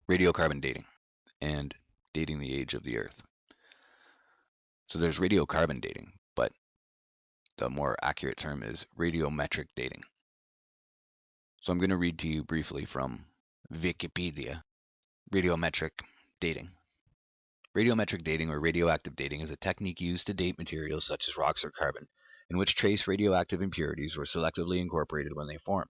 radiocarbon dating and dating the age of the Earth. So there's radiocarbon dating, but the more accurate term is radiometric dating. So I'm going to read to you briefly from Wikipedia. Radiometric dating. Radiometric dating or radioactive dating is a technique used to date materials such as rocks or carbon, in which trace radioactive impurities were selectively incorporated when they formed.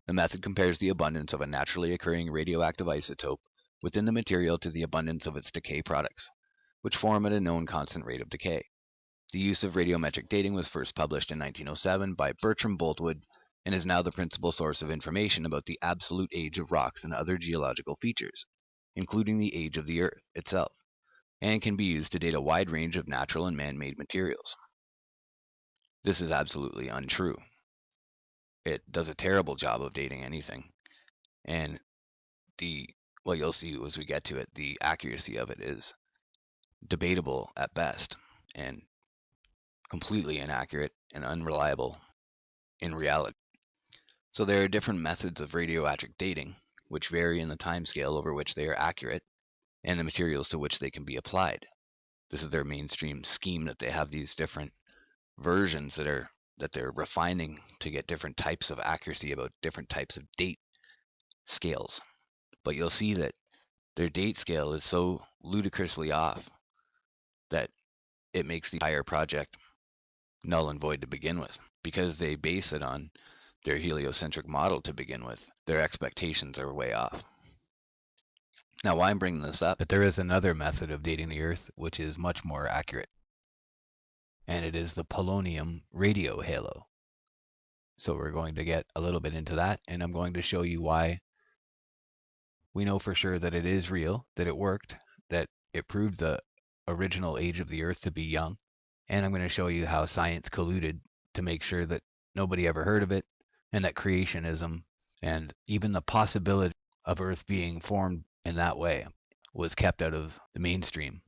The method compares the abundance of a naturally occurring radioactive isotope within the material to the abundance of its decay products, which form at a known constant rate of decay. The use of radiometric dating was first published in 1907 by Bertram Boltwood and is now the principal source of information about the absolute age of rocks and other geological features, including the age of the Earth itself, and can be used to date a wide range of natural and man-made materials. This is absolutely untrue. It does a terrible job of dating anything, and well, you'll see as we get to it, the accuracy of it is debatable at best and completely inaccurate and unreliable in reality. So there are different methods of radiometric dating, which vary in the time scale over which they are accurate and the materials to which they can be applied. This is their mainstream scheme, that they have these different versions that they're refining to get different types of accuracy about different types of date scales. But you'll see that their date scale is so ludicrously off that it makes the entire project null and void to begin with, because they base it on their heliocentric model to begin with. Their expectations are way off. Now, why I'm bringing this up, that there is another method of dating the Earth which is much more accurate, and it is the polonium radio halo. So we're going to get a little bit into that, and I'm going to show you why we know for sure that it is real, that it worked, that it proved the original age of the Earth to be young, and I'm going to show you how science colluded to make sure that nobody ever heard of it, and that creationism and even the possibility of Earth being formed in that way was kept out of the mainstream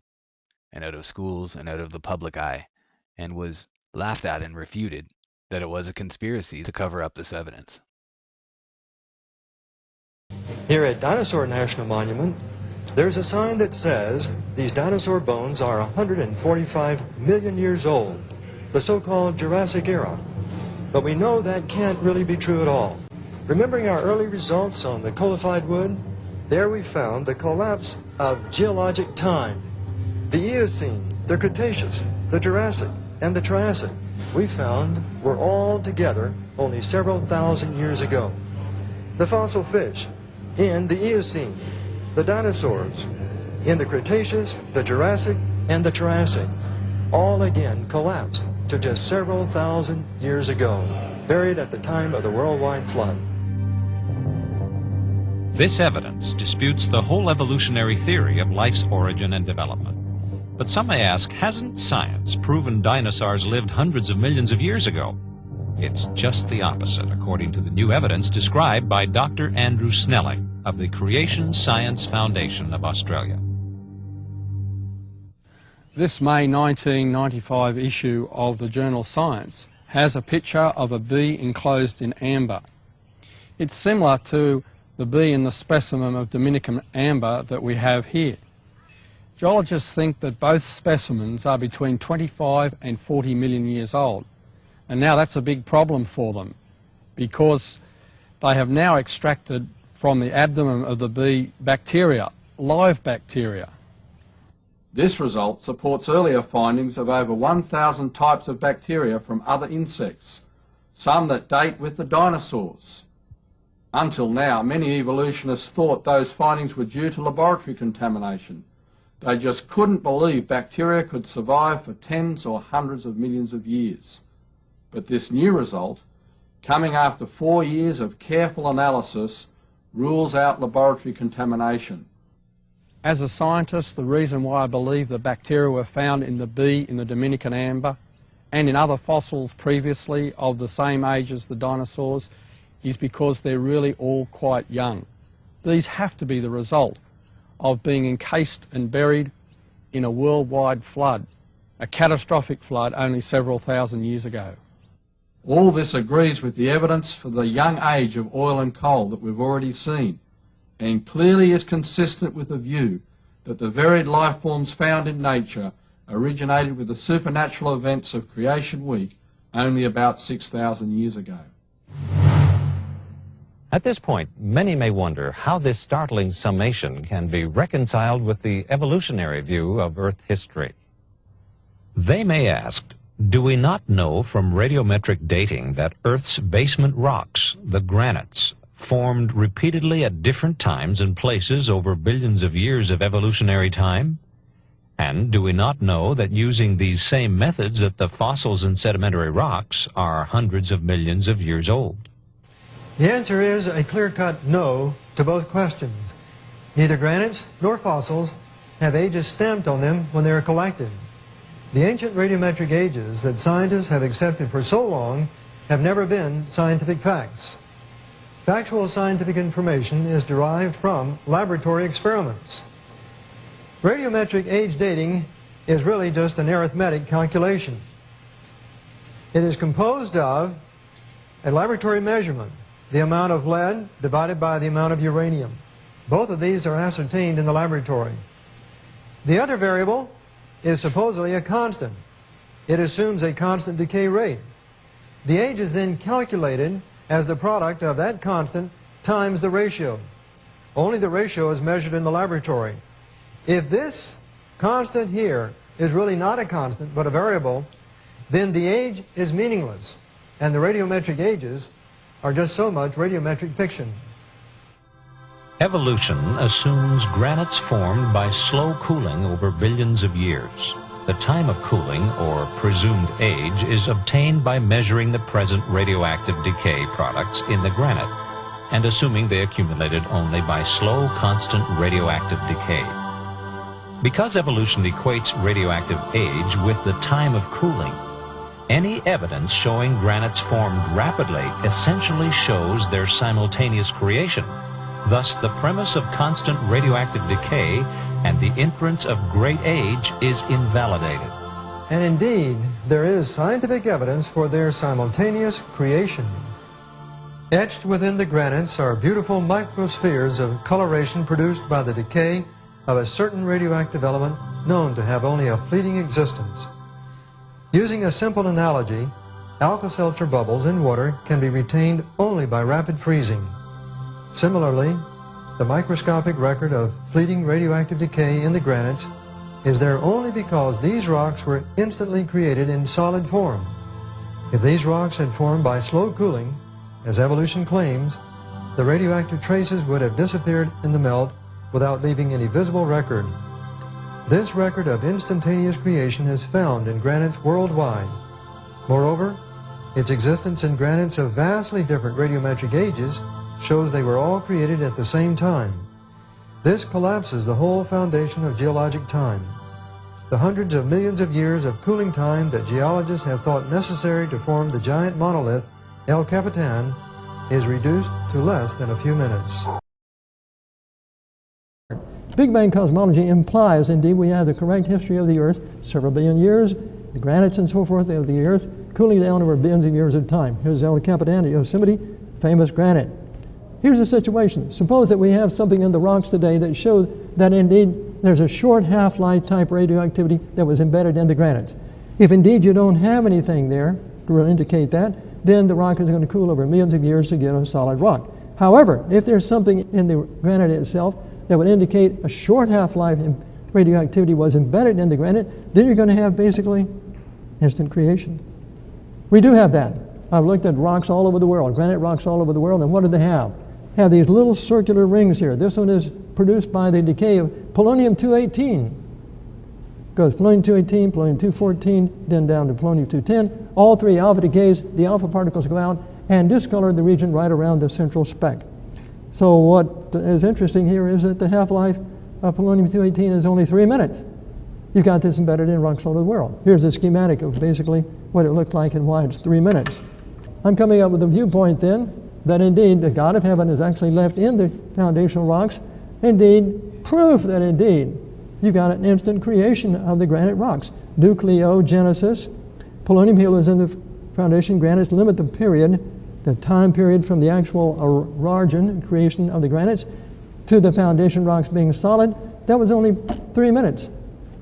and out of schools and out of the public eye, and was laughed at and refuted, that it was a conspiracy to cover up this evidence. Here at Dinosaur National Monument, there's a sign that says these dinosaur bones are 145 million years old, the so-called Jurassic era. But we know that can't really be true at all. Remembering our early results on the coalified wood, there we found the collapse of geologic time. The Eocene, the Cretaceous, the Jurassic, and the Triassic, we found were all together only several thousand years ago. The fossil fish in the Eocene, the dinosaurs in the Cretaceous, the Jurassic, and the Triassic, all again collapsed to just several thousand years ago, buried at the time of the worldwide flood. This evidence disputes the whole evolutionary theory of life's origin and development. But some may ask, hasn't science proven dinosaurs lived hundreds of millions of years ago? It's just the opposite, according to the new evidence described by Dr. Andrew Snelling of the Creation Science Foundation of Australia. This May 1995 issue of the journal Science has a picture of a bee enclosed in amber. It's similar to the bee in the specimen of Dominican amber that we have here. Geologists think that both specimens are between 25 and 40 million years old. And now that's a big problem for them, because they have now extracted from the abdomen of the bee bacteria, live bacteria. This result supports earlier findings of over 1,000 types of bacteria from other insects, some that date with the dinosaurs. Until now, many evolutionists thought those findings were due to laboratory contamination. They just couldn't believe bacteria could survive for tens or hundreds of millions of years. But this new result, coming after 4 years of careful analysis, rules out laboratory contamination. As a scientist, the reason why I believe the bacteria were found in the bee in the Dominican amber and in other fossils previously of the same age as the dinosaurs is because they're really all quite young. These have to be the result of being encased and buried in a worldwide flood, a catastrophic flood only several thousand years ago. All this agrees with the evidence for the young age of oil and coal that we've already seen, and clearly is consistent with the view that the varied life forms found in nature originated with the supernatural events of Creation Week only about 6,000 years ago. At this point, many may wonder how this startling summation can be reconciled with the evolutionary view of Earth history. They may ask, do we not know from radiometric dating that Earth's basement rocks, the granites, formed repeatedly at different times and places over billions of years of evolutionary time? And do we not know that using these same methods that the fossils and sedimentary rocks are hundreds of millions of years old? The answer is a clear-cut no to both questions. Neither granites nor fossils have ages stamped on them when they are collected. The ancient radiometric ages that scientists have accepted for so long have never been scientific facts. Factual scientific information is derived from laboratory experiments. Radiometric age dating is really just an arithmetic calculation. It is composed of a laboratory measurement, the amount of lead divided by the amount of uranium. Both of these are ascertained in the laboratory. The other variable is supposedly a constant. It assumes a constant decay rate. The age is then calculated as the product of that constant times the ratio. Only the ratio is measured in the laboratory. If this constant here is really not a constant but a variable, then the age is meaningless, and the radiometric ages are just so much radiometric fiction. Evolution assumes granites formed by slow cooling over billions of years. The time of cooling, or presumed age, is obtained by measuring the present radioactive decay products in the granite, and assuming they accumulated only by slow, constant radioactive decay. Because evolution equates radioactive age with the time of cooling, any evidence showing granites formed rapidly essentially shows their simultaneous creation. Thus, the premise of constant radioactive decay and the inference of great age is invalidated. And indeed, there is scientific evidence for their simultaneous creation. Etched within the granites are beautiful microspheres of coloration produced by the decay of a certain radioactive element known to have only a fleeting existence. Using a simple analogy, Alka-Seltzer bubbles in water can be retained only by rapid freezing. Similarly, the microscopic record of fleeting radioactive decay in the granites is there only because these rocks were instantly created in solid form. If these rocks had formed by slow cooling, as evolution claims, the radioactive traces would have disappeared in the melt without leaving any visible record. This record of instantaneous creation is found in granites worldwide. Moreover, its existence in granites of vastly different radiometric ages shows they were all created at the same time. This collapses the whole foundation of geologic time. The hundreds of millions of years of cooling time that geologists have thought necessary to form the giant monolith El Capitan is reduced to less than a few minutes. Big Bang cosmology implies, indeed, we have the correct history of the Earth, several billion years, the granites and so forth of the Earth, cooling down over billions of years of time. Here's El Capitan at Yosemite, famous granite. Here's the situation. Suppose that we have something in the rocks today that shows that indeed there's a short half-life type radioactivity that was embedded in the granites. If indeed you don't have anything there to indicate that, then the rock is going to cool over millions of years to get a solid rock. However, if there's something in the granite itself that would indicate a short half-life radioactivity was embedded in the granite, then you're going to have basically instant creation. We do have that. I've looked at rocks all over the world, granite rocks all over the world, and what do they have? Have these little circular rings here. This one is produced by the decay of polonium-218. Goes polonium-218, polonium-214, then down to polonium-210. All three alpha decays, the alpha particles go out and discolor the region right around the central speck. So what is interesting here is that the half-life of polonium-218 is only 3 minutes. You've got this embedded in rocks all over the world. Here's a schematic of basically what it looked like and why it's 3 minutes. I'm coming up with a viewpoint then that indeed the God of heaven is actually left in the foundational rocks, indeed proof that indeed you got an instant creation of the granite rocks. Nucleogenesis, polonium helium is in the foundation granites, limit the time period from the actual origin creation of the granites to the foundation rocks being solid, that was only 3 minutes.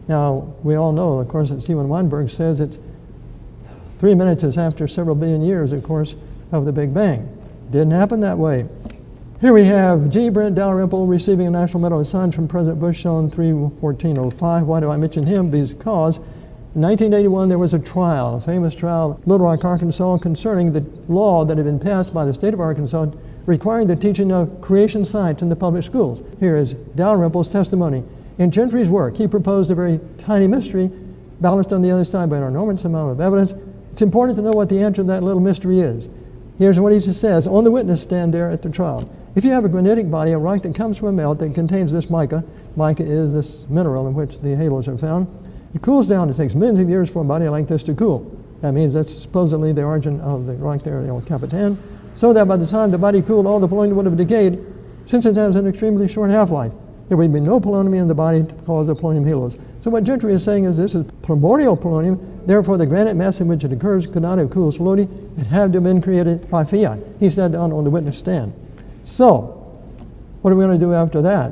Now, we all know, of course, that Steven Weinberg says it's 3 minutes is after several billion years, of course, of the Big Bang. Didn't happen that way. Here we have G. Brent Dalrymple receiving a National Medal of Science from President Bush on 3/14/05. Why do I mention him? Because in 1981 there was a trial, a famous trial, Little Rock, Arkansas, concerning the law that had been passed by the state of Arkansas requiring the teaching of creation science in the public schools. Here is Dalrymple's testimony. In Gentry's work, he proposed a very tiny mystery balanced on the other side by an enormous amount of evidence. It's important to know what the answer to that little mystery is. Here's what he says on the witness stand there at the trial. If you have a granitic body, a rock that comes from a melt that contains this mica, mica is this mineral in which the halos are found, it cools down. It takes millions of years for a body like this to cool. That means that's supposedly the origin of the rock there, the El Capitan, so that by the time the body cooled, all the polonium would have decayed. Since it has an extremely short half-life, there would be no polonium in the body to cause the polonium halos. So what Gentry is saying is this is primordial polonium, therefore the granite mass in which it occurs could not have cooled slowly. It had to have been created by fiat. He said on the witness stand. So, what are we going to do after that?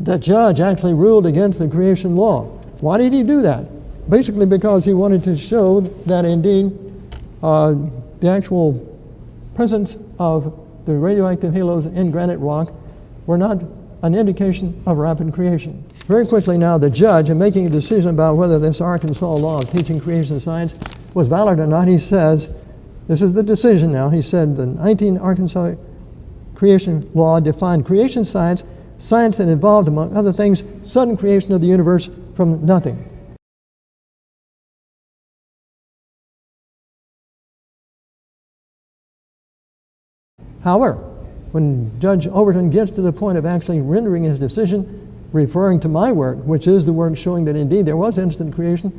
The judge actually ruled against the creation law. Why did he do that? Basically because he wanted to show that indeed the actual presence of the radioactive halos in granite rock were not an indication of rapid creation. Very quickly now, the judge, in making a decision about whether this Arkansas law of teaching creation science was valid or not, he says, this is the decision now, he said the 19 Arkansas creation law defined creation science, science that involved, among other things, sudden creation of the universe from nothing. However, when Judge Overton gets to the point of actually rendering his decision, referring to my work, which is the work showing that indeed there was instant creation,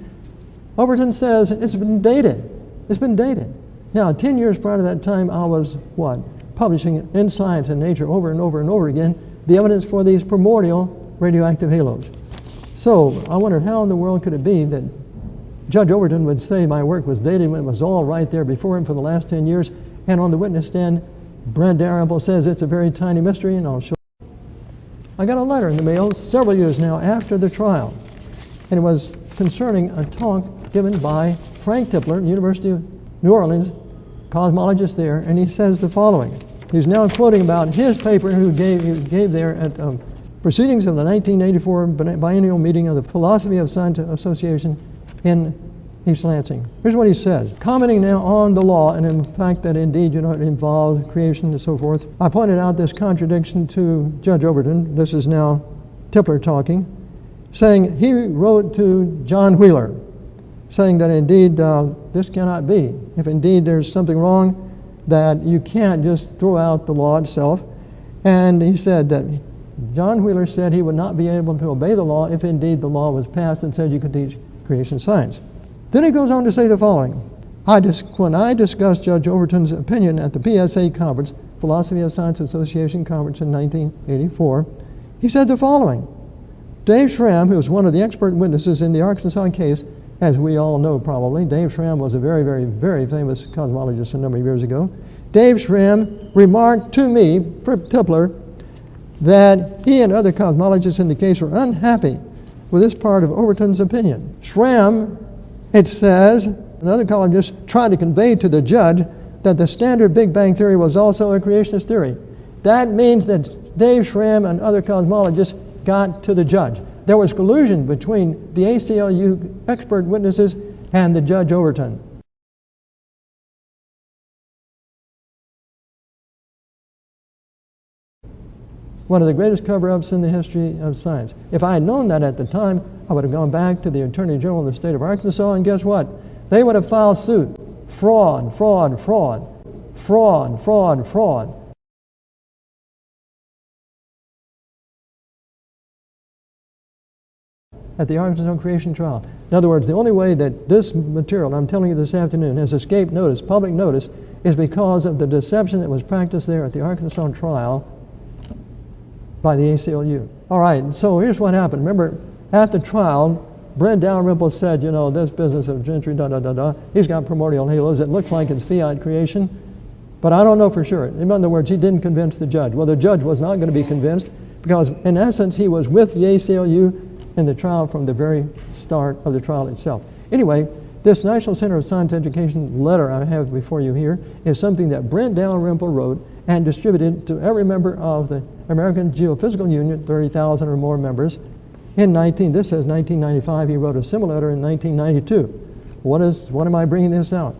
Overton says it's been dated. It's been dated. Now, 10 years prior to that time, I was, publishing in Science and Nature over and over and over again the evidence for these primordial radioactive halos. So I wondered how in the world could it be that Judge Overton would say my work was dated when it was all right there before him for the last 10 years, and on the witness stand, Brent Dalrymple says it's a very tiny mystery, and I'll show you. I got a letter in the mail several years now after the trial, and it was concerning a talk given by Frank Tipler, University of New Orleans, cosmologist there, and he says the following. He's now quoting about his paper he gave there at Proceedings of the 1984 Biennial Meeting of the Philosophy of Science Association in East Lansing. Here's what he says. Commenting now on the law and in the fact that indeed, it involved creation and so forth, I pointed out this contradiction to Judge Overton. This is now Tipler talking, saying he wrote to John Wheeler, saying that indeed this cannot be. If indeed there's something wrong, that you can't just throw out the law itself. And he said that John Wheeler said he would not be able to obey the law if indeed the law was passed and said you could teach creation science. Then he goes on to say the following. When I discussed Judge Overton's opinion at the PSA conference, Philosophy of Science Association conference in 1984, he said the following. Dave Schramm, who was one of the expert witnesses in the Arkansas case, as we all know probably, Dave Schramm was a very, very, very famous cosmologist a number of years ago. Dave Schramm remarked to me, Tipler, that he and other cosmologists in the case were unhappy with this part of Overton's opinion. Schramm, it says, and other cosmologists tried to convey to the judge that the standard Big Bang theory was also a creationist theory. That means that Dave Schramm and other cosmologists got to the judge. There was collusion between the ACLU expert witnesses and the Judge Overton. One of the greatest cover-ups in the history of science. If I had known that at the time, I would have gone back to the Attorney General of the state of Arkansas, and guess what? They would have filed suit. Fraud, fraud, fraud, fraud, fraud, fraud. At the Arkansas creation trial. In other words, the only way that this material I'm telling you this afternoon has escaped notice, public notice, is because of the deception that was practiced there at the Arkansas trial by the ACLU. All right, so here's what happened. Remember, at the trial, Brent Dalrymple said, this business of Gentry, he's got primordial halos. It looks like it's fiat creation. But I don't know for sure. In other words, he didn't convince the judge. Well, the judge was not going to be convinced because, in essence, he was with the ACLU in the trial from the very start of the trial itself. Anyway, this National Center of Science Education letter I have before you here is something that Brent Dalrymple wrote and distributed to every member of the American Geophysical Union, 30,000 or more members, this says 1995. He wrote a similar letter in 1992. What am I bringing this out?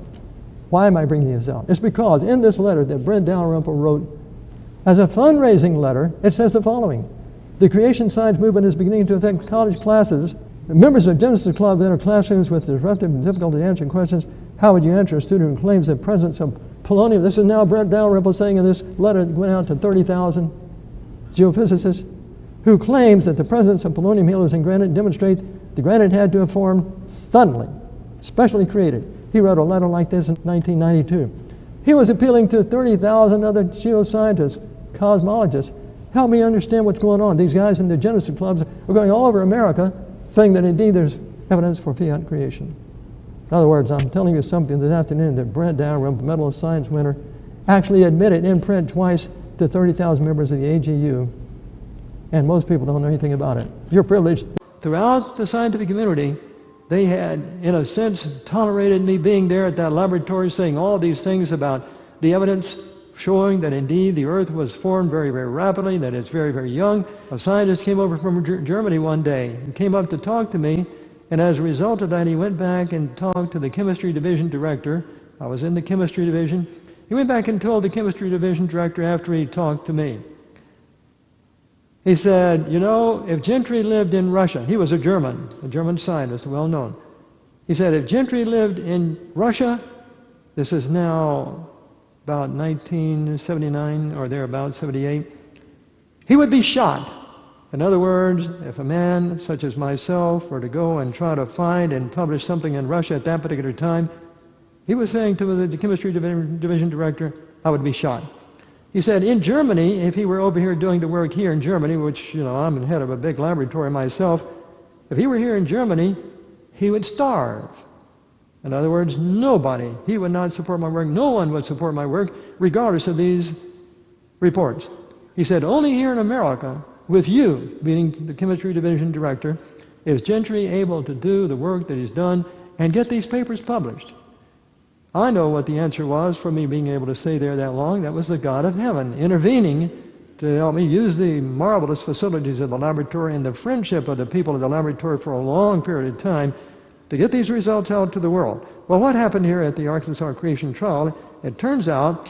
Why am I bringing this out? It's because in this letter that Brent Dalrymple wrote, as a fundraising letter, it says the following: the creation science movement is beginning to affect college classes. Members of Genesis Club enter classrooms with disruptive and difficult answering questions. How would you answer a student who claims the presence of polonium? This is now Brent Dalrymple saying in this letter that went out to 30,000 geophysicists, who claims that the presence of polonium halos in granite demonstrate the granite had to have formed suddenly, specially created. He wrote a letter like this in 1992. He was appealing to 30,000 other geoscientists, cosmologists. Help me understand what's going on. These guys in the Genesis clubs are going all over America saying that indeed there's evidence for fiat creation. In other words, I'm telling you something this afternoon that Brent Dalrymple, Medal of Science winner, actually admitted in print twice to 30,000 members of the AGU, and most people don't know anything about it. You're privileged. Throughout the scientific community, they had, in a sense, tolerated me being there at that laboratory saying all these things about the evidence showing that indeed the Earth was formed very, very rapidly, that it's very, very young. A scientist came over from Germany one day and came up to talk to me, and as a result of that, he went back and talked to the chemistry division director. I was in the chemistry division. He went back and told the chemistry division director after he talked to me. He said, you know, if Gentry lived in Russia, he was a German scientist, well known. He said, if Gentry lived in Russia, this is now about 1979 or thereabouts, 78, he would be shot. In other words, if a man such as myself were to go and try to find and publish something in Russia at that particular time, he was saying to the chemistry division director, I would be shot. He said, in Germany, if he were over here doing the work here in Germany, which, you know, I'm the head of a big laboratory myself, if he were here in Germany, he would starve. In other words, nobody, he would not support my work, no one would support my work, regardless of these reports. He said, only here in America, with you, meaning the chemistry division director, is Gentry able to do the work that he's done and get these papers published. I know what the answer was for me being able to stay there that long. That was the God of heaven intervening to help me use the marvelous facilities of the laboratory and the friendship of the people of the laboratory for a long period of time to get these results out to the world. Well, what happened here at the Arkansas Creation Trial, it turns out,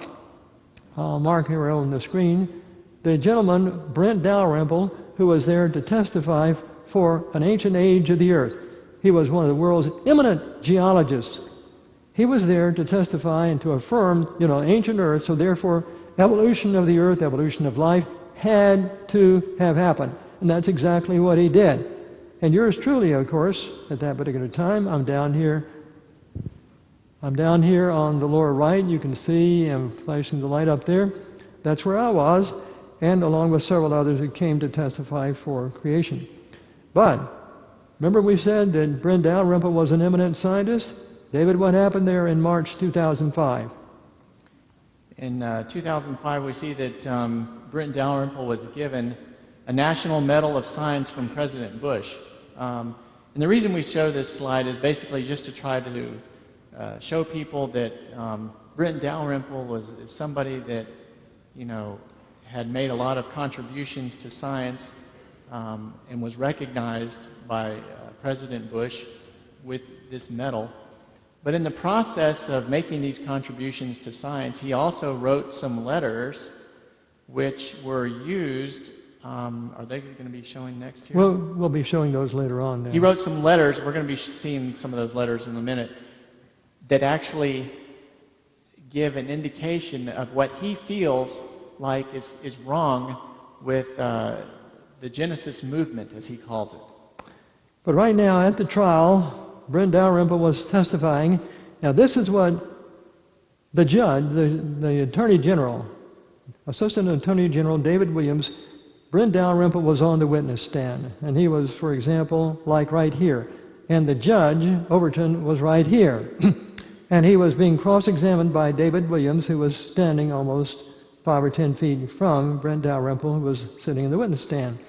I'll mark here on the screen, the gentleman, Brent Dalrymple, who was there to testify for an ancient age of the earth. He was one of the world's eminent geologists. He was there to testify and to affirm, you know, ancient earth, so therefore evolution of the earth, evolution of life had to have happened. And that's exactly what he did. And yours truly, of course, at that particular time, I'm down here on the lower right. You can see I'm flashing the light up there. That's where I was, and along with several others who came to testify for creation. But remember we said that Brent Dalrymple was an eminent scientist? David, what happened there in March 2005? In 2005, we see that Brent Dalrymple was given a National Medal of Science from President Bush. And the reason we show this slide is basically just to try to show people that Brent Dalrymple was somebody that, you know, had made a lot of contributions to science and was recognized by President Bush with this medal. But in the process of making these contributions to science, he also wrote some letters which were used. Are they going to be showing next here? Well, we'll be showing those later on. Then. He wrote some letters. We're going to be seeing some of those letters in a minute that actually give an indication of what he feels like is wrong with the Genesis movement, as he calls it. But right now at the trial, Brent Dalrymple was testifying. Now this is what the judge, the Attorney General, Assistant Attorney General David Williams, Brent Dalrymple was on the witness stand. And he was, for example, like right here. And the judge, Overton, was right here. And he was being cross-examined by David Williams, who was standing almost 5 or 10 feet from Brent Dalrymple, who was sitting in the witness stand.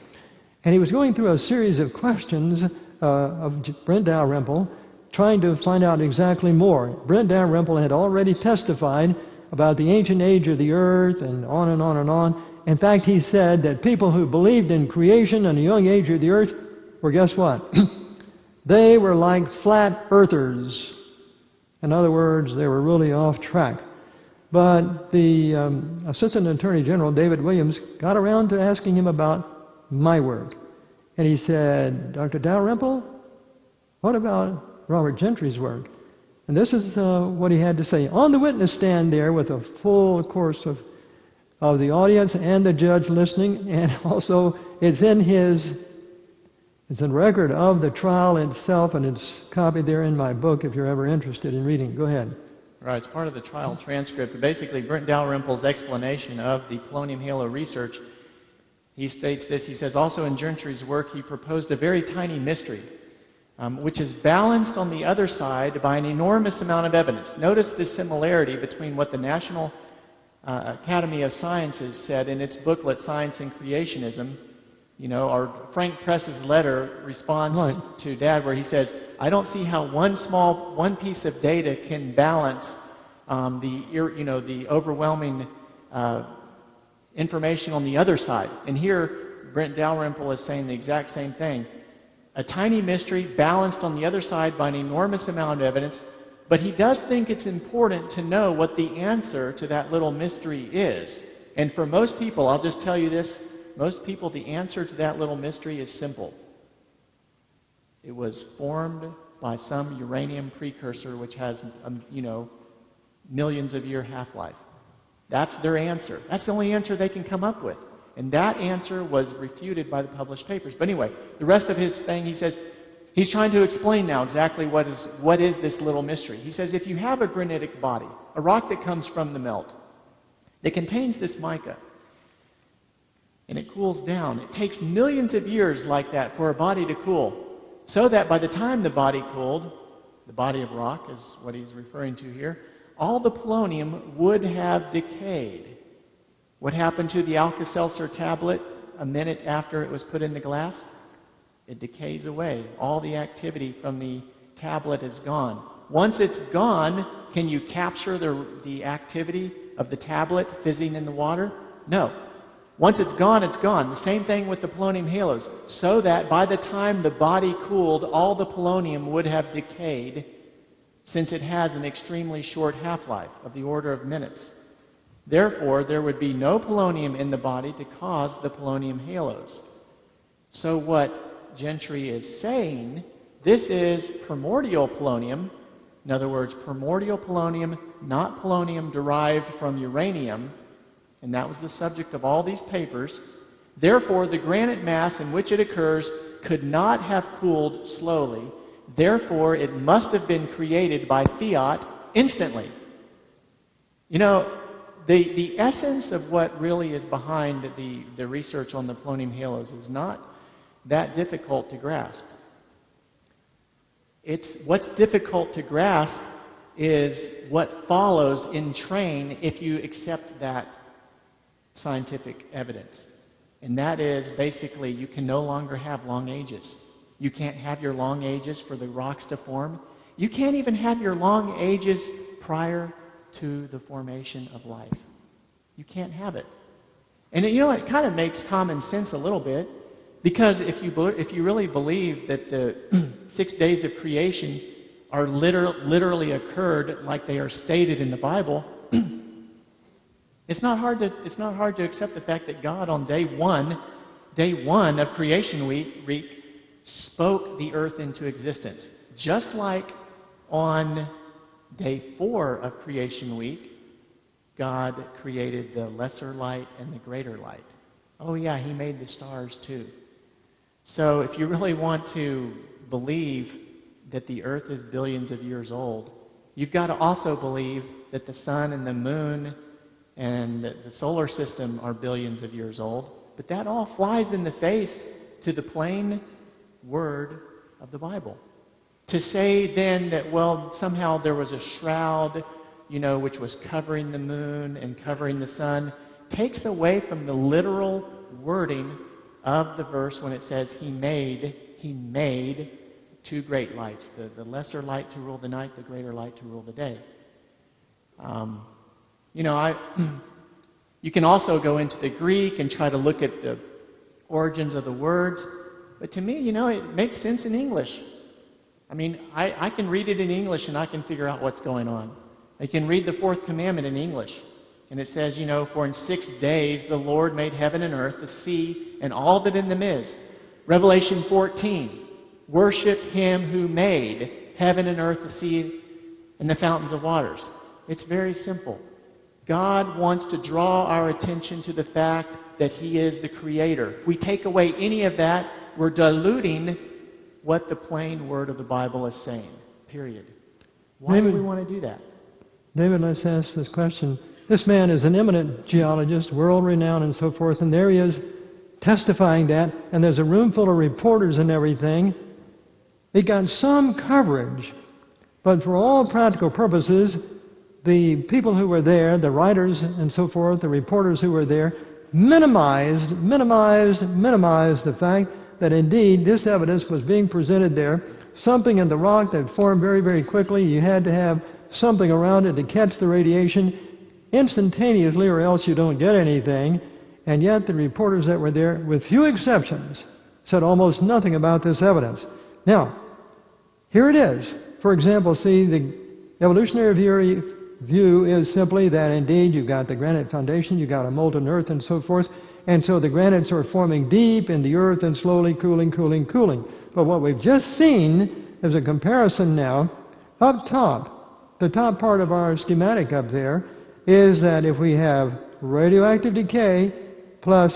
And he was going through a series of questions of Brent Dalrymple, trying to find out exactly more. Brent Dalrymple had already testified about the ancient age of the earth and on and on and on. In fact, he said that people who believed in creation and the young age of the earth were, guess what? They were like flat earthers. In other words, they were really off track. But the Assistant Attorney General, David Williams, got around to asking him about my work. And he said, Dr. Dalrymple, what about Robert Gentry's work? And this is what he had to say. On the witness stand there with a full course of the audience and the judge listening, and also it's in record of the trial itself, and it's copied there in my book if you're ever interested in reading. Go ahead. Right, it's part of the trial transcript. Basically, Brent Dalrymple's explanation of the polonium halo research, he states this. He says, also in Gentry's work, he proposed a very tiny mystery, which is balanced on the other side by an enormous amount of evidence. Notice the similarity between what the National Academy of Sciences said in its booklet, Science and Creationism. You know, or Frank Press's letter response to Dad, where he says, I don't see how one piece of data can balance the overwhelming information on the other side. And here, Brent Dalrymple is saying the exact same thing. A tiny mystery balanced on the other side by an enormous amount of evidence, but he does think it's important to know what the answer to that little mystery is. And for most people, I'll just tell you this, most people, the answer to that little mystery is simple. It was formed by some uranium precursor which has, millions of year half-life. That's their answer. That's the only answer they can come up with. And that answer was refuted by the published papers. But anyway, the rest of his thing, he says, he's trying to explain now exactly what is this little mystery. He says, if you have a granitic body, a rock that comes from the melt, that contains this mica, and it cools down. It takes millions of years like that for a body to cool, so that by the time the body cooled, the body of rock is what he's referring to here, all the polonium would have decayed. What happened to the Alka-Seltzer tablet a minute after it was put in the glass? It decays away. All the activity from the tablet is gone. Once it's gone, can you capture the activity of the tablet fizzing in the water? No. Once it's gone, it's gone. The same thing with the polonium halos. So that by the time the body cooled, all the polonium would have decayed, since it has an extremely short half-life of the order of minutes. Therefore, there would be no polonium in the body to cause the polonium halos. So what Gentry is saying, this is primordial polonium. In other words, primordial polonium, not polonium derived from uranium. And that was the subject of all these papers. Therefore, the granite mass in which it occurs could not have cooled slowly. Therefore, it must have been created by fiat instantly. You know, the essence of what really is behind the research on the polonium halos is not that difficult to grasp. What's difficult to grasp is what follows in train if you accept that scientific evidence. And that is basically you can no longer have long ages. You can't have your long ages for the rocks to form. You can't even have your long ages prior to the formation of life. You can't have it. And it kind of makes common sense a little bit, because if you really believe that the 6 days of creation are literally occurred like they are stated in the Bible, It's not hard to accept the fact that God on day one of creation week, spoke the earth into existence. Just like on day 4 of creation week, God created the lesser light and the greater light. Oh yeah, He made the stars too. So if you really want to believe that the earth is billions of years old, you've got to also believe that the sun and the moon and the solar system are billions of years old. But that all flies in the face to the plain word of the Bible. To say then that, well, somehow there was a shroud, which was covering the moon and covering the sun, takes away from the literal wording of the verse when it says he made two great lights, the lesser light to rule the night, the greater light to rule the day. You can also go into the Greek and try to look at the origins of the words, but to me, it makes sense in English. I mean, I can read it in English and I can figure out what's going on. I can read the fourth commandment in English, and it says, for in 6 days the Lord made heaven and earth, the sea, and all that in them is. Revelation 14, worship him who made heaven and earth, the sea, and the fountains of waters. It's very simple. God wants to draw our attention to the fact that he is the creator. If we take away any of that, we're diluting what the plain word of the Bible is saying, period. Why do we want to do that? David, let's ask this question. This man is an eminent geologist, world-renowned and so forth, and there he is testifying that, and there's a room full of reporters and everything. It got some coverage, but for all practical purposes, the people who were there, the writers and so forth, the reporters who were there, minimized the fact that indeed this evidence was being presented there, something in the rock that formed very, very quickly. You had to have something around it to catch the radiation instantaneously or else you don't get anything. And yet the reporters that were there, with few exceptions, said almost nothing about this evidence. Now, here it is. For example, see, the evolutionary theory view is simply that indeed you've got the granite foundation, you've got a molten earth and so forth, and so the granites are forming deep in the earth and slowly cooling. But what we've just seen is a comparison now. Up top, the top part of our schematic up there, is that if we have radioactive decay plus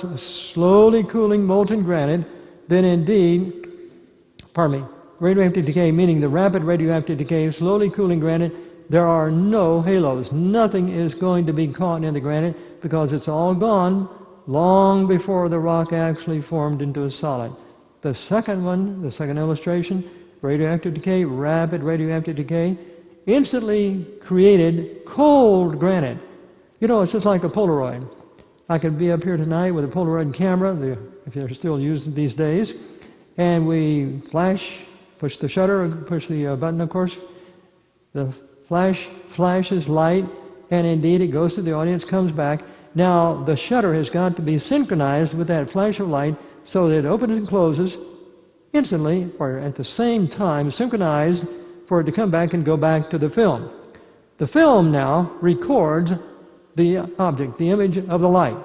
slowly cooling molten granite, then indeed, radioactive decay meaning the rapid radioactive decay, slowly cooling granite, there are no halos. Nothing is going to be caught in the granite because it's all gone long before the rock actually formed into a solid. The second one, the second illustration, radioactive decay, rapid radioactive decay, instantly created cold granite. It's just like a Polaroid. I could be up here tonight with a Polaroid camera, if they're still used these days, and we push the shutter, push the button, of course. The flash flashes light, and indeed it goes to the audience, comes back. Now, the shutter has got to be synchronized with that flash of light so that it opens and closes instantly, or at the same time, synchronized for it to come back and go back to the film. The film now records the object, the image of the light.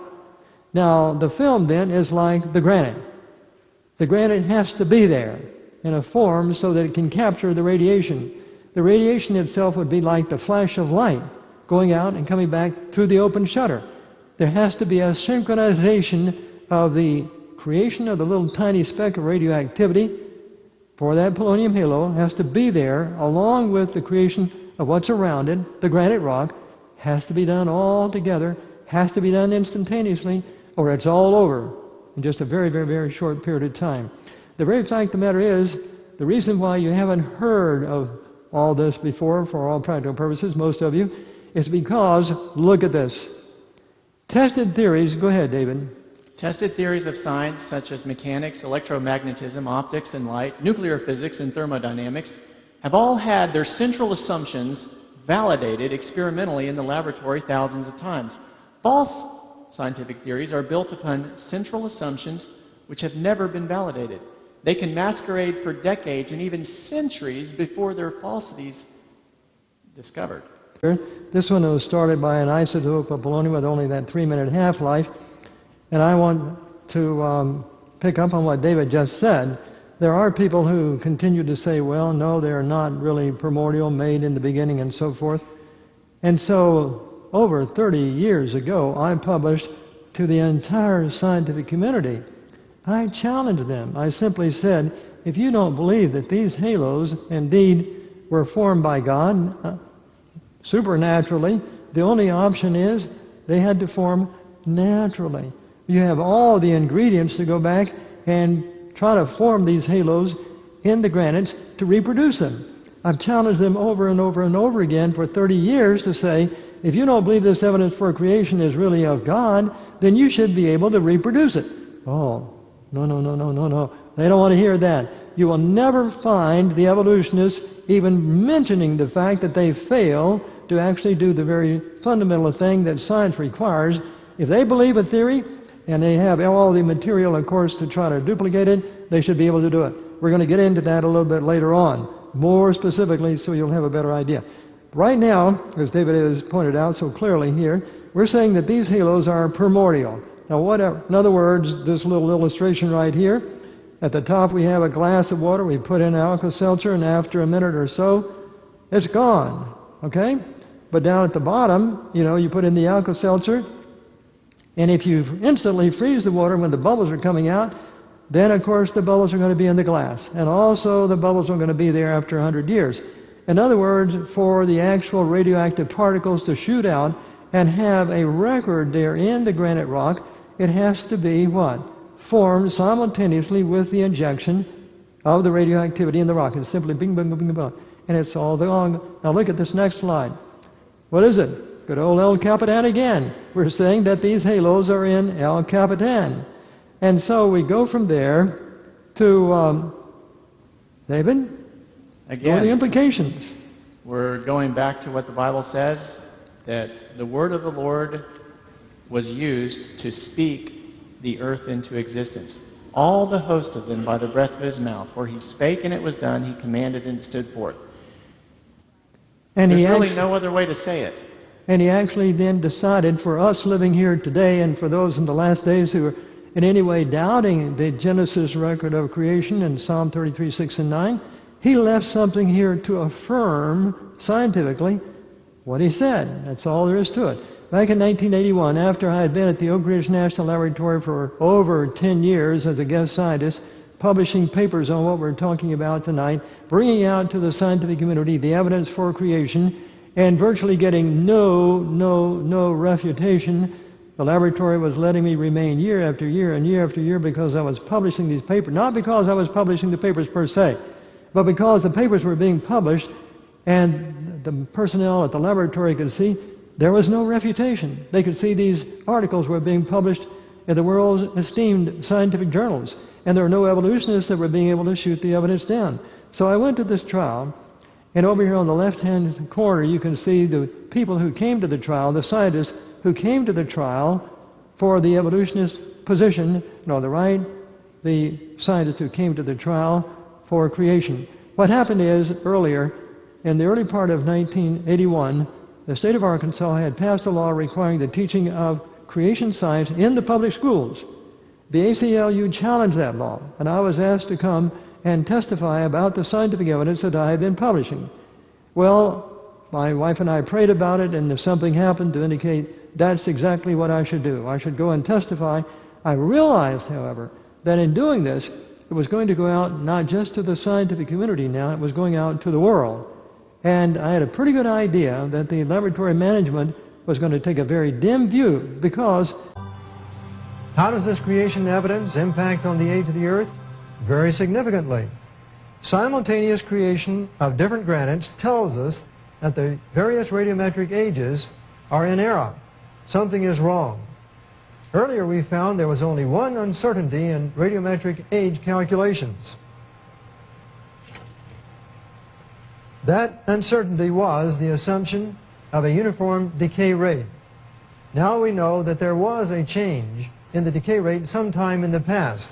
Now, the film then is like the granite. The granite has to be there in a form so that it can capture the radiation. The radiation itself would be like the flash of light going out and coming back through the open shutter. There has to be a synchronization of the creation of the little tiny speck of radioactivity for that polonium halo has to be there along with the creation of what's around it, the granite rock, has to be done all together, has to be done instantaneously, or it's all over in just a very, very, very short period of time. The very fact of the matter is, the reason why you haven't heard of all this before, for all practical purposes, most of you, is because, look at this. Tested theories, go ahead, David. Tested theories of science such as mechanics, electromagnetism, optics and light, nuclear physics and thermodynamics have all had their central assumptions validated experimentally in the laboratory thousands of times. False scientific theories are built upon central assumptions which have never been validated. They can masquerade for decades and even centuries before their falsities discovered. This one was started by an isotope of polonium with only that 3-minute half-life. And I want to pick up on what David just said. There are people who continue to say, well, no, they're not really primordial, made in the beginning, and so forth. And so, over 30 years ago, I published to the entire scientific community. I challenged them. I simply said, if you don't believe that these halos indeed were formed by God supernaturally, the only option is they had to form naturally. You have all the ingredients to go back and try to form these halos in the granites to reproduce them. I've challenged them over and over and over again for 30 years to say, if you don't believe this evidence for creation is really of God, then you should be able to reproduce it. Oh, no. They don't want to hear that. You will never find the evolutionists even mentioning the fact that they fail to actually do the very fundamental thing that science requires. If they believe a theory, and they have all the material, of course, to try to duplicate it, they should be able to do it. We're going to get into that a little bit later on, more specifically, so you'll have a better idea. Right now, as David has pointed out so clearly here, we're saying that these halos are primordial. Now, whatever, in other words, this little illustration right here, at the top we have a glass of water, we put in Alka-Seltzer, and after a minute or so, it's gone, okay? But down at the bottom, you put in the Alka-Seltzer, and if you instantly freeze the water when the bubbles are coming out, then of course the bubbles are going to be in the glass. And also the bubbles are going to be there after 100 years. In other words, for the actual radioactive particles to shoot out and have a record there in the granite rock, it has to be what? Formed simultaneously with the injection of the radioactivity in the rock. It's simply bing, bing, bing, bing, bing. And it's all along. Now look at this next slide. What is it? Good old El Capitan again. We're saying that these halos are in El Capitan. And so we go from there to, David? Again, what are the implications? We're going back to what the Bible says, that the word of the Lord was used to speak the earth into existence. All the host of them by the breath of his mouth. For he spake and it was done, he commanded and it stood forth. And there's really no other way to say it. And he actually then decided for us living here today and for those in the last days who are in any way doubting the Genesis record of creation in Psalm 33, 6 and 9, he left something here to affirm scientifically what he said. That's all there is to it. Back in 1981, after I had been at the Oak Ridge National Laboratory for over 10 years as a guest scientist, publishing papers on what we're talking about tonight, bringing out to the scientific community the evidence for creation, and virtually getting no refutation, the laboratory was letting me remain year after year and year after year because I was publishing these papers, not because I was publishing the papers per se, but because the papers were being published and the personnel at the laboratory could see there was no refutation. They could see these articles were being published in the world's esteemed scientific journals, and there were no evolutionists that were being able to shoot the evidence down. So I went to this trial, and over here on the left-hand corner you can see the people who came to the trial, the scientists who came to the trial for the evolutionist position, and on the right, the scientists who came to the trial for creation. What happened is, earlier, in the early part of 1981, the state of Arkansas had passed a law requiring the teaching of creation science in the public schools. The ACLU challenged that law, and I was asked to come and testify about the scientific evidence that I had been publishing. Well, my wife and I prayed about it, and if something happened to indicate that's exactly what I should do, I should go and testify. I realized, however, that in doing this, it was going to go out not just to the scientific community now, it was going out to the world. And I had a pretty good idea that the laboratory management was going to take a very dim view because... How does this creation evidence impact on the age of the earth? Very significantly. Simultaneous creation of different granites tells us that the various radiometric ages are in error. Something is wrong. Earlier we found there was only one uncertainty in radiometric age calculations. That uncertainty was the assumption of a uniform decay rate. Now we know that there was a change in the decay rate sometime in the past.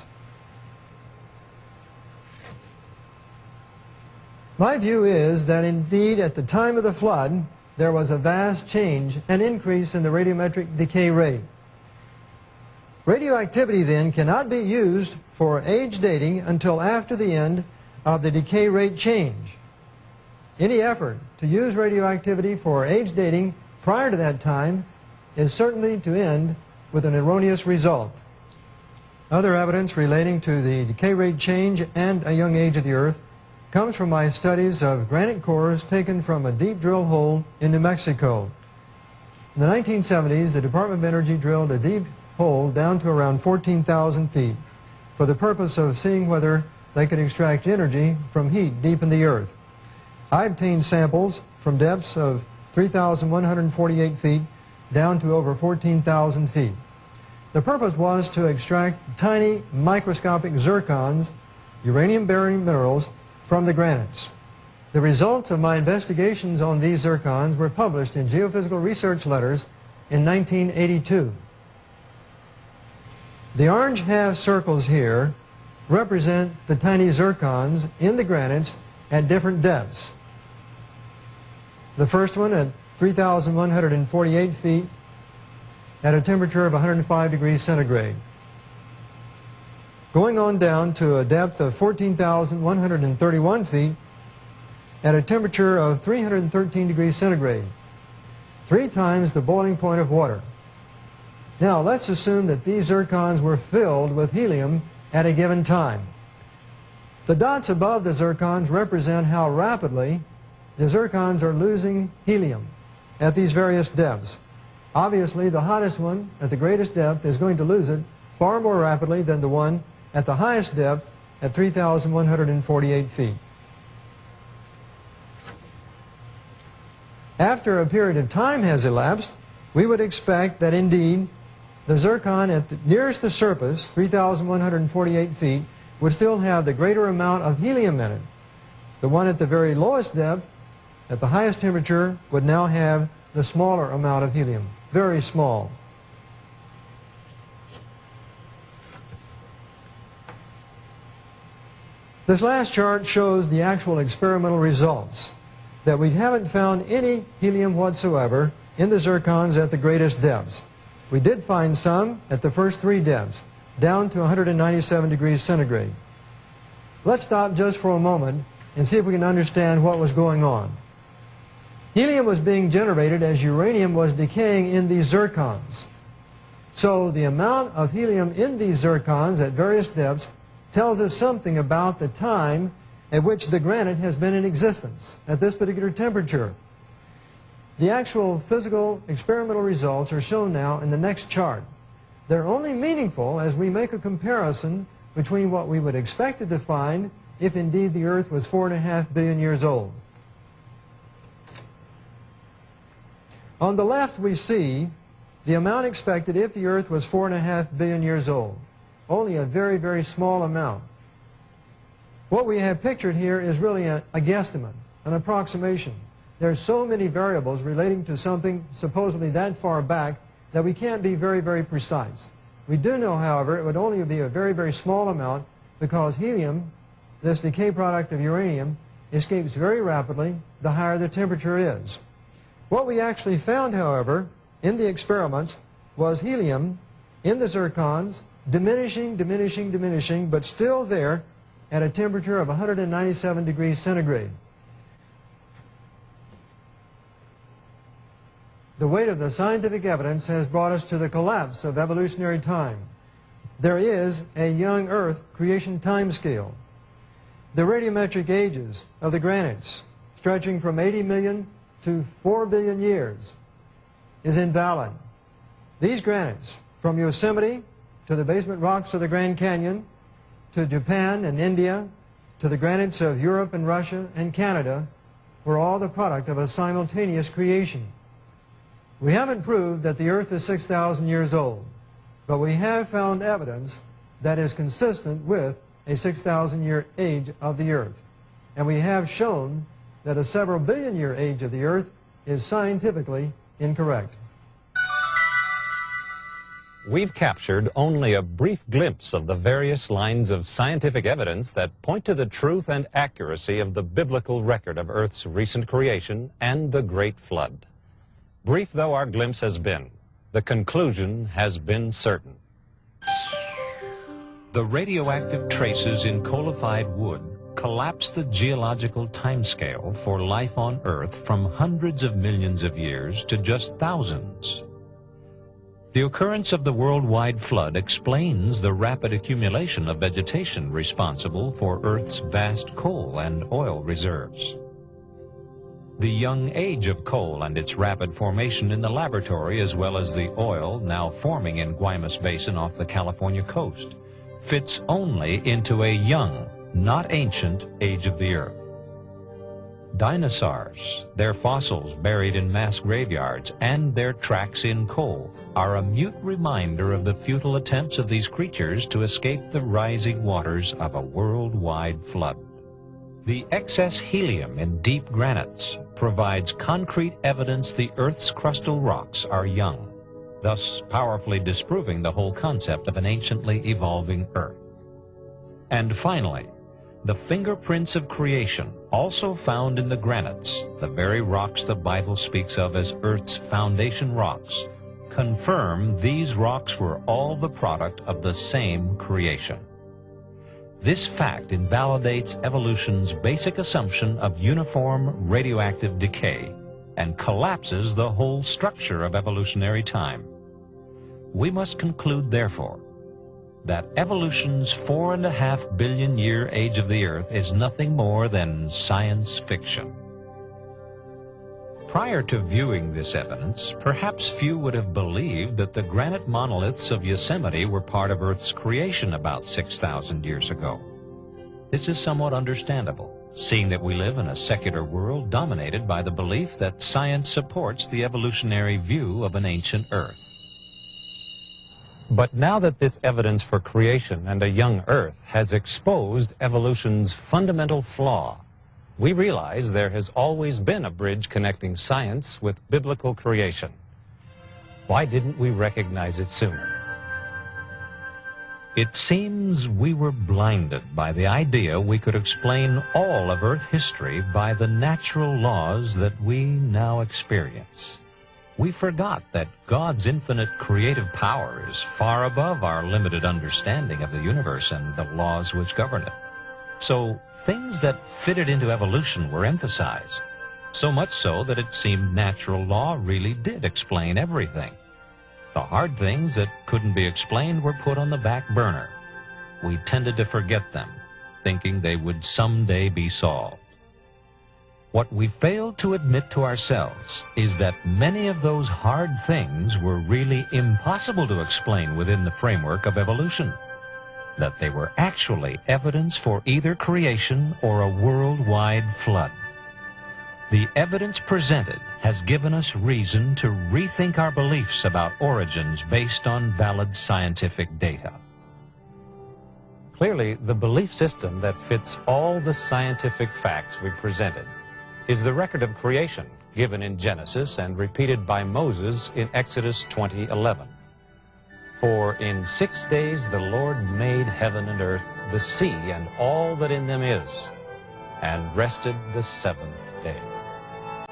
My view is that indeed at the time of the flood there was a vast change, an increase in the radiometric decay rate. Radioactivity then cannot be used for age dating until after the end of the decay rate change. Any effort to use radioactivity for age dating prior to that time is certainly to end with an erroneous result. Other evidence relating to the decay rate change and a young age of the Earth comes from my studies of granite cores taken from a deep drill hole in New Mexico. In the 1970s, the Department of Energy drilled a deep hole down to around 14,000 feet for the purpose of seeing whether they could extract energy from heat deep in the earth. I obtained samples from depths of 3,148 feet down to over 14,000 feet. The purpose was to extract tiny microscopic zircons, uranium-bearing minerals, from the granites. The results of my investigations on these zircons were published in Geophysical Research Letters in 1982. The orange half circles here represent the tiny zircons in the granites at different depths. The first one at 3,148 feet at a temperature of 105 degrees centigrade. Going on down to a depth of 14,131 feet at a temperature of 313 degrees centigrade, 3 times the boiling point of water. Now let's assume that these zircons were filled with helium at a given time. The dots above the zircons represent how rapidly the zircons are losing helium at these various depths. Obviously, the hottest one at the greatest depth is going to lose it far more rapidly than the one at the highest depth at 3,148 feet. After a period of time has elapsed, we would expect that indeed the zircon at nearest the surface, 3,148 feet, would still have the greater amount of helium in it. The one at the very lowest depth, at the highest temperature, would now have the smaller amount of helium, very small. This last chart shows the actual experimental results, that we haven't found any helium whatsoever in the zircons at the greatest depths. We did find some at the first 3 depths, down to 197 degrees centigrade. Let's stop just for a moment and see if we can understand what was going on. Helium was being generated as uranium was decaying in these zircons. So the amount of helium in these zircons at various depths tells us something about the time at which the granite has been in existence at this particular temperature. The actual physical experimental results are shown now in the next chart. They're only meaningful as we make a comparison between what we would expect to find if indeed the Earth was 4.5 billion years old. On the left we see the amount expected if the Earth was 4.5 billion years old. Only a very, very small amount. What we have pictured here is really a guesstimate, an approximation. There's so many variables relating to something supposedly that far back that we can't be very, very precise. We do know, however, it would only be a very, very small amount because helium, this decay product of uranium, escapes very rapidly the higher the temperature is. What we actually found, however, in the experiments was helium in the zircons diminishing, diminishing, diminishing, but still there at a temperature of 197 degrees centigrade. The weight of the scientific evidence has brought us to the collapse of evolutionary time. There is a young Earth creation time scale. The radiometric ages of the granites, stretching from 80 million to 4 billion years, is invalid. These granites, from Yosemite to the basement rocks of the Grand Canyon, to Japan and India, to the granites of Europe and Russia and Canada, were all the product of a simultaneous creation. We haven't proved that the Earth is 6,000 years old, but we have found evidence that is consistent with a 6,000-year age of the Earth. And we have shown that a several billion-year age of the Earth is scientifically incorrect. We've captured only a brief glimpse of the various lines of scientific evidence that point to the truth and accuracy of the biblical record of Earth's recent creation and the Great Flood. Brief though our glimpse has been, the conclusion has been certain. The radioactive traces in coalified wood collapse the geological timescale for life on Earth from hundreds of millions of years to just thousands. The occurrence of the worldwide flood explains the rapid accumulation of vegetation responsible for Earth's vast coal and oil reserves. The young age of coal and its rapid formation in the laboratory, as well as the oil now forming in Guaymas Basin off the California coast, fits only into a young, not ancient, age of the earth. Dinosaurs, their fossils buried in mass graveyards, and their tracks in coal are a mute reminder of the futile attempts of these creatures to escape the rising waters of a worldwide flood. The excess helium in deep granites provides concrete evidence the Earth's crustal rocks are young, thus powerfully disproving the whole concept of an anciently evolving Earth. And finally, the fingerprints of creation, also found in the granites, the very rocks the Bible speaks of as Earth's foundation rocks, confirm these rocks were all the product of the same creation. This fact invalidates evolution's basic assumption of uniform radioactive decay and collapses the whole structure of evolutionary time. We must conclude, therefore, that evolution's 4.5 billion year age of the Earth is nothing more than science fiction. Prior to viewing this evidence, perhaps few would have believed that the granite monoliths of Yosemite were part of Earth's creation about 6,000 years ago. This is somewhat understandable, seeing that we live in a secular world dominated by the belief that science supports the evolutionary view of an ancient Earth. But now that this evidence for creation and a young Earth has exposed evolution's fundamental flaw, we realize there has always been a bridge connecting science with biblical creation. Why didn't we recognize it sooner? It seems we were blinded by the idea we could explain all of Earth history by the natural laws that we now experience. We forgot that God's infinite creative power is far above our limited understanding of the universe and the laws which govern it. So things that fitted into evolution were emphasized, so much so that it seemed natural law really did explain everything. The hard things that couldn't be explained were put on the back burner. We tended to forget them, thinking they would someday be solved. What we failed to admit to ourselves is that many of those hard things were really impossible to explain within the framework of evolution, that they were actually evidence for either creation or a worldwide flood. The evidence presented has given us reason to rethink our beliefs about origins based on valid scientific data. Clearly, the belief system that fits all the scientific facts we presented is the record of creation given in Genesis and repeated by Moses in Exodus 20:11. For in 6 days the Lord made heaven and earth, the sea, and all that in them is, and rested the seventh day.